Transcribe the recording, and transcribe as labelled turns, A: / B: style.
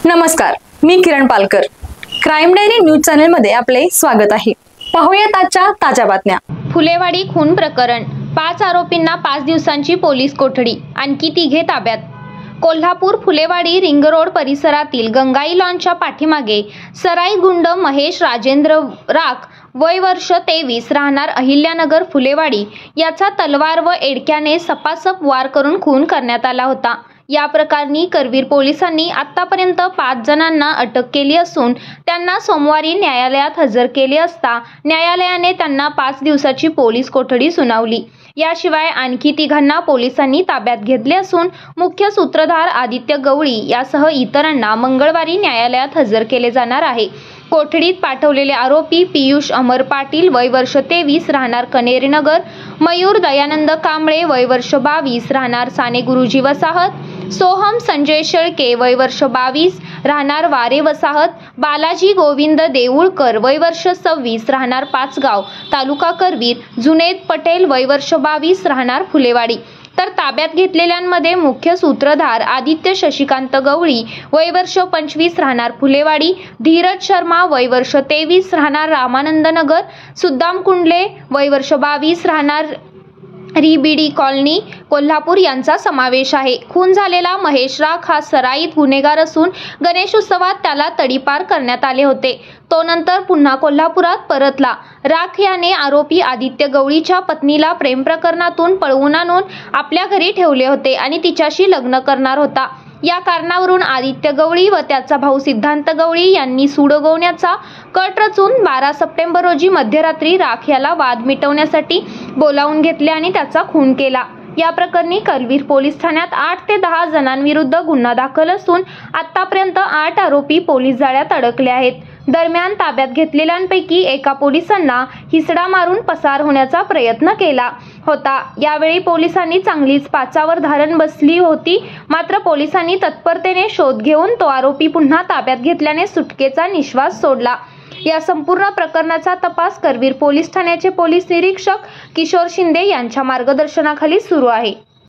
A: नमस्कार, मी Kiran Palkar. Crime diary news channel मध्ये आपले स्वागत आहे. पाहूयात आजच्या ताज्या बातम्या.
B: फुलेवाडी खून प्रकरण, 5 आरोपींना 5 दिवसांची पोलीस कोठडी, आणखी 3 ताब्यात. कोल्हापूर फुलेवाडी रिंग रोड परिसरातील गंगाई लॉनच्या पाठीमागे सराई गुंड महेश राजेंद्र राख वय वर्ष 23 राहणार अहिल्यानगर फुलेवाडी याचा तलवार व एडक्याने सपासप वार करून खून करण्यात आला होता. या प्रकरणी करवीर पोलिसांनी आतापर्यंत 5 जणांना अटक केली असून त्यांना सोमवारी न्यायालयात हजर केले असता न्यायालयाने त्यांना 5 दिवसाची पोलीस कोठडी सुनावली. याशिवाय आणखी 3 पोलिसांनी ताब्यात घेतले असून मुख्य सूत्रधार आदित्य गवळी यासह इतरांना मंगळवारी न्यायालयात हजर केले जाणार आहे. कोठडीत पाठवलेले आरोपी पियुष अमर पाटील वय वर्ष 23 राहणार कनेरीनगर, मयूर दयानंद कांबळे वय वर्ष 22 राहणार साने गुरुजी वसाहत, सोहम संजय शेळके वय वर्ष 22 राहणार वारे वसाहत, बालाजी गोविंद देऊळकर वय वर्ष 26 राहणार पाचगाव तालुका करवीर, जुनेद पटेल वय वर्ष 22 राहणार फुलेवाडी. तर ताब्यात घेतलेल्यांमध्ये मुख्य सूत्रधार आदित्य शशिकांत गवळी वय वर्ष 25 राहणार फुलेवाडी, धीरज शर्मा वय वर्ष 23 राहणार रामानंद नगर, सुद्दाम कुंडले वय वर्ष 22 राहणार रिबीडी कॉलनी कोल्हापूर यांचा समावेश आहे. खून झालेला महेश राख हा सराईत गुन्हेगार असून गणेश उत्सवात त्याला तडीपार करण्यात आले होते. तो नंतर पुन्हा कोल्हापुरात परतला. राख याने आरोपी आदित्य गवळीच्या पत्नीला प्रेम प्रकरणातून पळवून आणून आपल्या घरी ठेवले होते आणि तिच्याशी लग्न करणार होता. या कारणावरून आदित्य गवळी व त्याचा भाऊ सिद्धांत गवळी यांनी सूड उगवण्याचा कट रचून 12 सप्टेंबर रोजी मध्यरात्री राख याला वाद मिटवण्यासाठी बोलावून घेतले आणि त्याचा खून केला. या प्रकरणी करवीर पोलीस ठाण्यात 8 ते 10 जणांविरुद्ध गुन्हा दाखल असून आतापर्यंत 8 आरोपी पोलीस जाळ्यात अडकले आहेत. दरम्यान ताब्यात घेतलेल्यांपैकी एका पोलिसांना हिसडा मारून पसार होण्याचा प्रयत्न केला होता. यावेळी पोलिसांनी चांगलीच पाचावर धारण बसली होती. मात्र पोलिसांनी तत्परतेने शोध घेऊन तो आरोपी पुन्हा ताब्यात घेतल्याने सुटकेचा निश्वास सोडला. या संपूर्ण प्रकरणाचा तपास करवीर पोलीस ठाण्याचे पोलीस निरीक्षक किशोर शिंदे यांच्या मार्गदर्शनाखाली सुरू आहे.